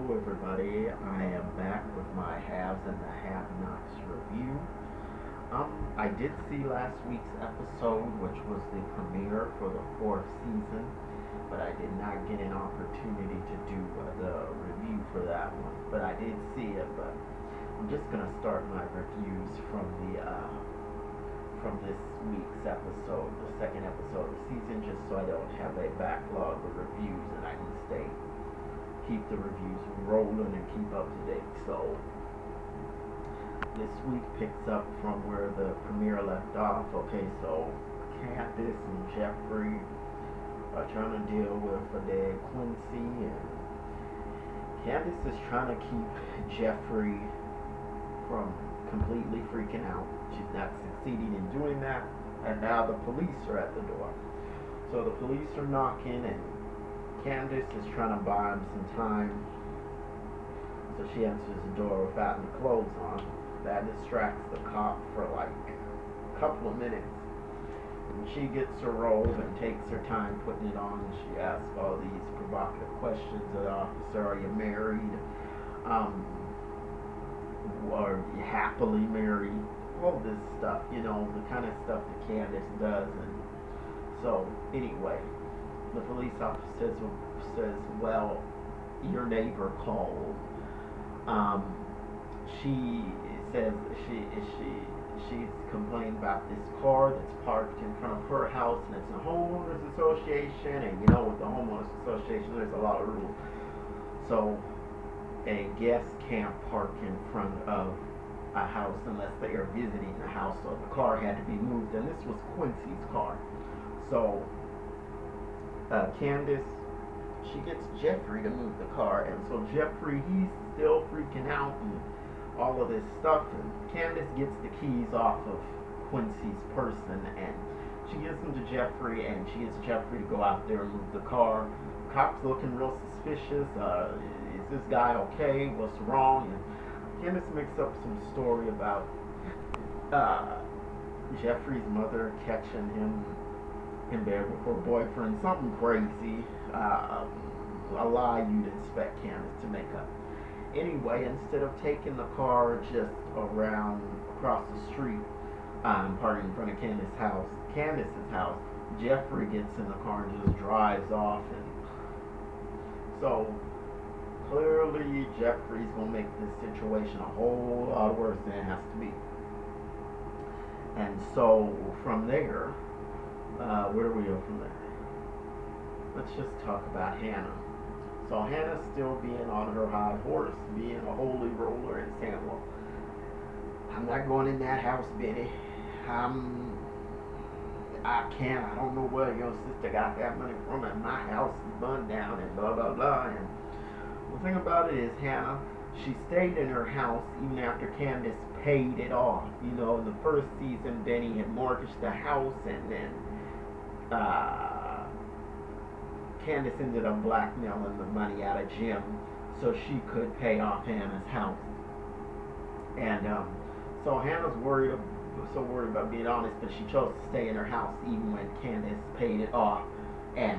everybody. I am back with my haves and the have-nots review. I did see last week's episode, which was the premiere for the fourth season, but I did not get an opportunity to do the review for that one. But I did see it. But I'm just gonna start my reviews from this week's episode, the second episode of the season, just so I don't have a backlog of reviews and I can keep the reviews rolling and keep up to date. So this week picks up from where the premiere left off. Okay, so Candace and Jeffrey are trying to deal with a dead Quincy, and Candace is trying to keep Jeffrey from completely freaking out. She's not succeeding in doing that, and now the police are at the door. So the police are knocking, and Candace is trying to buy him some time, so she answers the door without any clothes on. That distracts the cop for like a couple of minutes. And she gets her robe and takes her time putting it on. She asks all these provocative questions of the officer. Are you married? Are you happily married? All this stuff, the kind of stuff that Candace does. And so, anyway, the police officer says, well, your neighbor called. She says she's complaining about this car that's parked in front of her house, and it's a homeowners association, and with the homeowners association there's a lot of rules. So a guest can't park in front of a house unless they are visiting the house, so the car had to be moved, and this was Quincy's car. So Candace, she gets Jeffrey to move the car, and so Jeffrey, he's still freaking out and all of this stuff, and Candace gets the keys off of Quincy's person, and she gives them to Jeffrey, and she gets Jeffrey to go out there and move the car. Cop's looking real suspicious. Is this guy okay? What's wrong? And Candace makes up some story about Jeffrey's mother catching him in bed with her boyfriend, something crazy, a lie you'd expect Candace to make up. Anyway, instead of taking the car just around across the street, parking in front of Candace's house, Jeffrey gets in the car and just drives off, and so clearly Jeffrey's gonna make this situation a whole lot worse than it has to be. And so from there, where do we go from there? Let's just talk about Hannah. So Hannah's still being on her high horse, being a holy roller and saying, well, I'm not going in that house, Benny. I can't. I don't know where your sister got that money from, and my house is burned down and blah, blah, blah. And the thing about it is, Hannah, she stayed in her house even after Candace paid it off. In the first season, Benny had mortgaged the house, and then Candace ended up blackmailing the money out of Jim so she could pay off Hannah's house. And so Hannah's so worried about being honest, but she chose to stay in her house even when Candace paid it off, and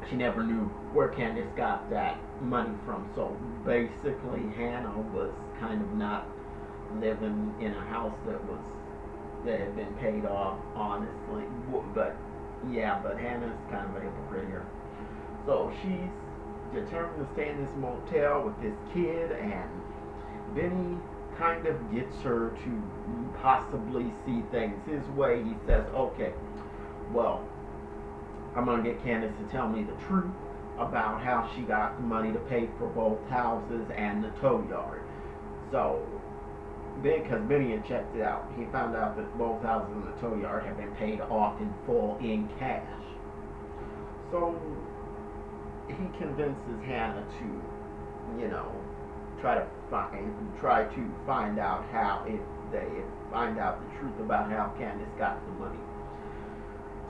she never knew where Candace got that money from. So basically, Hannah was kind of not living in a house that had been paid off, honestly. But Hannah's kind of a hypocrite here. So she's determined to stay in this motel with this kid, and Benny kind of gets her to possibly see things his way. He says, okay, well, I'm going to get Candace to tell me the truth about how she got the money to pay for both houses and the tow yard. So, because Benny had checked it out, he found out that both houses and the tow yard had been paid off in full in cash. So, he convinces Hannah to, try to find out find out the truth about how Candace got the money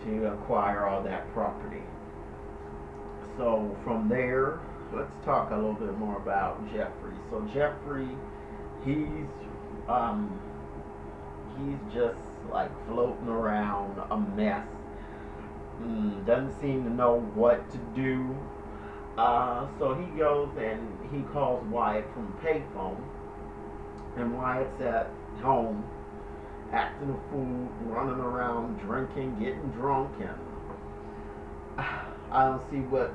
to acquire all that property. So from there, let's talk a little bit more about Jeffrey. So Jeffrey, he's just like floating around a mess. Doesn't seem to know what to do. So he goes and he calls Wyatt from a payphone, and Wyatt's at home acting a fool, running around, drinking, getting drunk, and I don't see what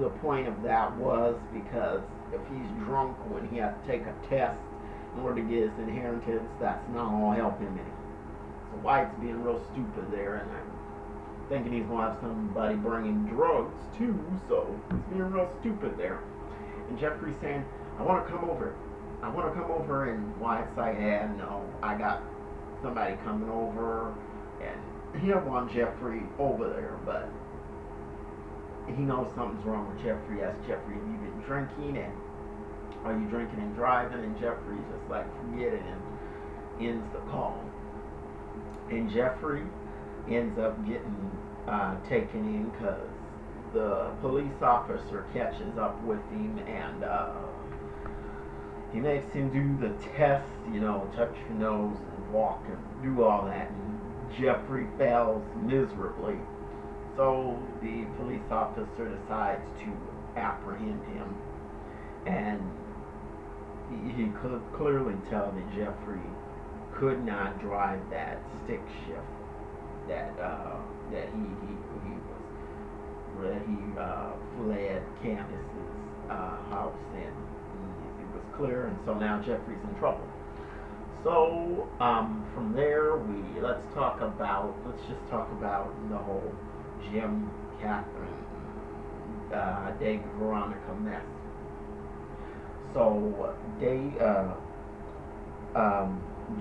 the point of that was, because if he's drunk when he has to take a test in order to get his inheritance, that's not gonna help him any. So Wyatt's being real stupid there, and I'm thinking he's gonna have somebody bringing drugs too, so he's being real stupid there. And Jeffrey's saying, I want to come over. I want to come over, and Wyatt's like, yeah, no, I got somebody coming over, and he don't want Jeffrey over there, but he knows something's wrong with Jeffrey. Asks Jeffrey, have you been drinking, and are you drinking and driving? And Jeffrey's just like, forget it, and ends the call. And Jeffrey ends up getting taken in because the police officer catches up with him, and he makes him do the test, touch your nose and walk and do all that, and Jeffrey fails miserably. So the police officer decides to apprehend him, and he could clearly tell that Jeffrey could not drive that stick shift that he fled Candace's house, and it was clear, and so now Jeffrey's in trouble. So from there, let's just talk about the whole Jim, Catherine, David, Veronica mess. So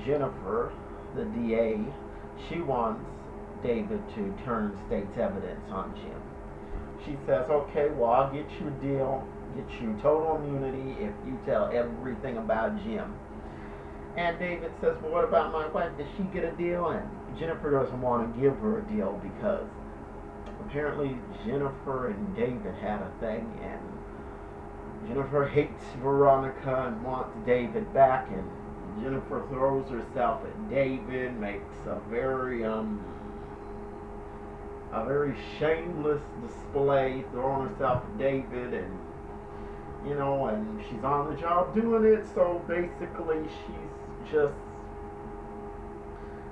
Jennifer, the DA, she wants David to turn state's evidence on Jim. She says, okay, well, I'll get you a deal, get you total immunity if you tell everything about Jim. And David says, well, what about my wife? Did she get a deal? And Jennifer doesn't want to give her a deal because apparently Jennifer and David had a thing, and Jennifer hates Veronica and wants David back, and Jennifer throws herself at David, makes a very shameless display, throwing herself at David, and and she's on the job doing it. So basically,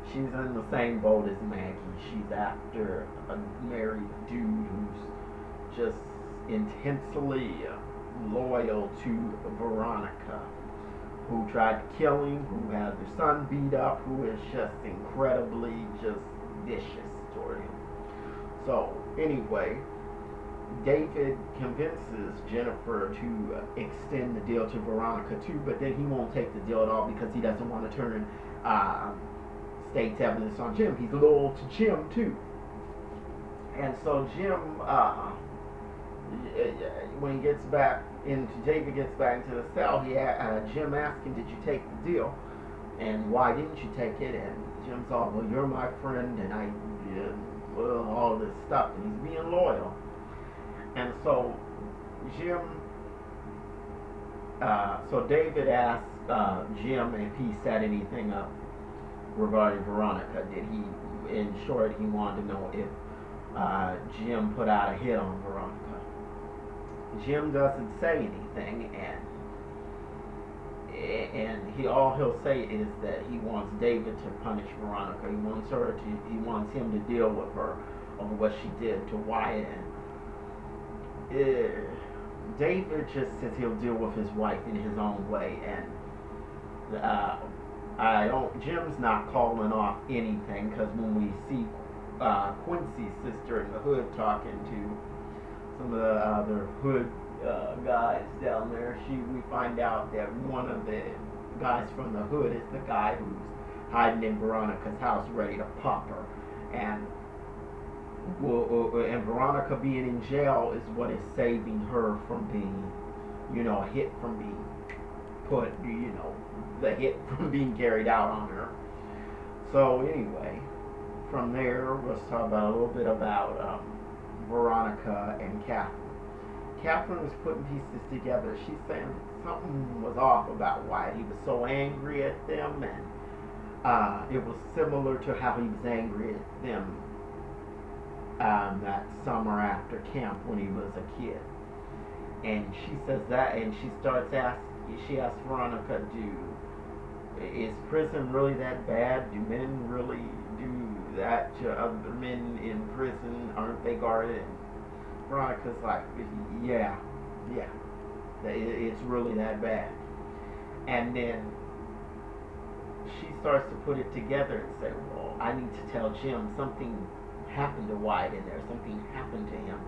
she's in the same boat as Maggie. She's after a married dude who's just intensely loyal to Veronica, who tried to kill him, who had their son beat up, who is just incredibly just vicious toward him. So anyway, David convinces Jennifer to extend the deal to Veronica too, but then he won't take the deal at all because he doesn't want to turn state's evidence on Jim. He's loyal to Jim too. And so Jim, when he gets back into, David gets back into the cell, Jim asks him, did you take the deal? And why didn't you take it? And Jim's all, well, you're my friend, and I did all this stuff, and he's being loyal. And so David asked Jim if he set anything up regarding Veronica. Did he, in short, he wanted to know if Jim put out a hit on Veronica. Jim doesn't say anything, and all he'll say is that he wants David to punish Veronica. He wants him to deal with her over what she did to Wyatt. And David just says he'll deal with his wife in his own way, and Jim's not calling off anything, because when we see Quincy's sister in the hood talking to some of the other hood guys down there, we find out that one of the guys from the hood is the guy who's hiding in Veronica's house ready to pop her, and Veronica being in jail is what is saving her from being, a hit from being put, the hit from being carried out on her. So anyway, from there, let's talk about a little bit about Veronica and Catherine. Catherine was putting pieces together. She's saying something was off about Wyatt. He was so angry at them, and it was similar to how he was angry at them that summer after camp when he was a kid. And she says that, and she starts asking. She asks Veronica, is prison really that bad? Do men really do that to other men in prison? Aren't they guarded? And Veronica's like, yeah, yeah, it's really that bad. And then she starts to put it together and say, well, I need to tell Jim something happened to Wyatt in there. Something happened to him.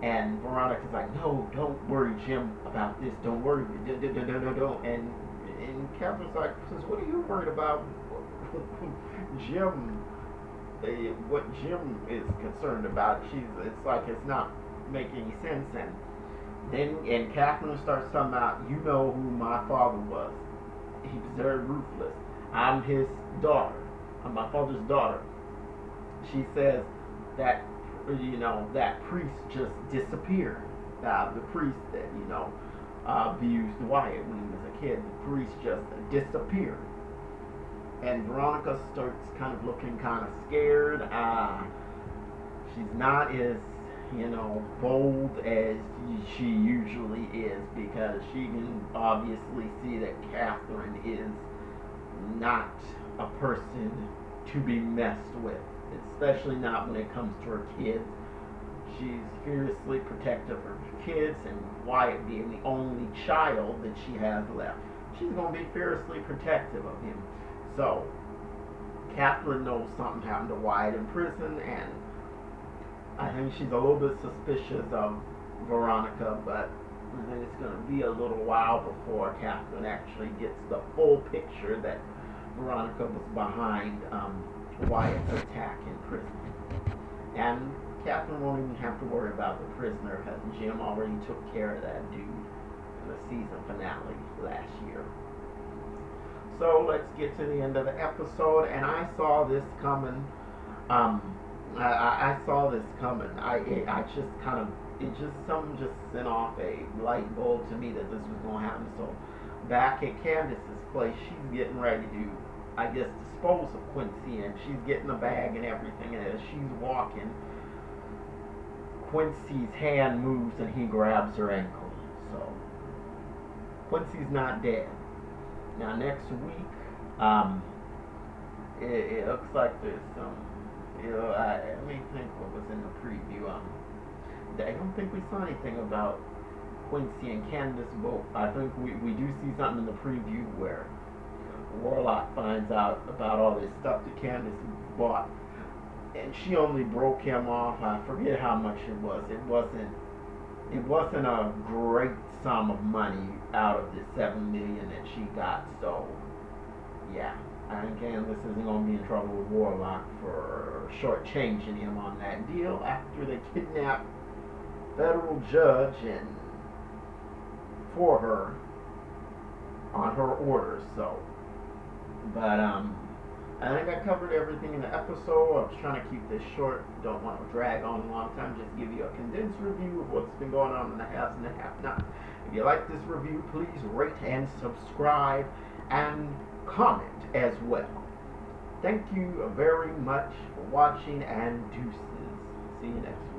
And Veronica's like, no, don't worry, Jim, about this. Don't worry. Don't. And Catherine's like, says, what are you worried about? Jim, what Jim is concerned about. It's like it's not making sense. And Catherine starts talking about, you know who my father was. He was very ruthless. I'm his daughter. I'm my father's daughter. She says that that priest just disappeared. The priest that abused Wyatt when he was a kid. The priest just disappeared. And Veronica starts kind of looking kind of scared. She's not as bold as she usually is, because she can obviously see that Catherine is not a person to be messed with, especially not when it comes to her kids. She's fiercely protective of her kids, and Wyatt being the only child that she has left, she's going to be fiercely protective of him. So Catherine knows something happened to Wyatt in prison, and I think she's a little bit suspicious of Veronica, but I think it's going to be a little while before Catherine actually gets the full picture that Veronica was behind Wyatt's attack in prison. And Catherine won't even have to worry about the prisoner, because Jim already took care of that dude in the season finale last year. So let's get to the end of the episode, and I saw this coming. I saw this coming. Something just sent off a light bulb to me that this was going to happen. So back at Candace's place, she's getting ready to, I guess, dispose of Quincy, and she's getting the bag and everything. And as she's walking, Quincy's hand moves and he grabs her ankle. So Quincy's not dead. Now next week, it looks like there's some. Let me think what was in the preview. I don't think we saw anything about Quincy and Candace both. I think we do see something in the preview where Warlock finds out about all this stuff that Candace bought, and she only broke him off. I forget how much it was. It wasn't a great sum of money out of the $7 million that she got. So yeah, I think Candace isn't going to be in trouble with Warlock for shortchanging him on that deal after they kidnapped federal judge and for her on her orders. So, but I think I covered everything in the episode. I was trying to keep this short. Don't want to drag on a long time. Just give you a condensed review of what's been going on in the haves and the have-nots. If you like this review, please rate and subscribe and comment as well. Thank you very much for watching, and deuces. See you next week.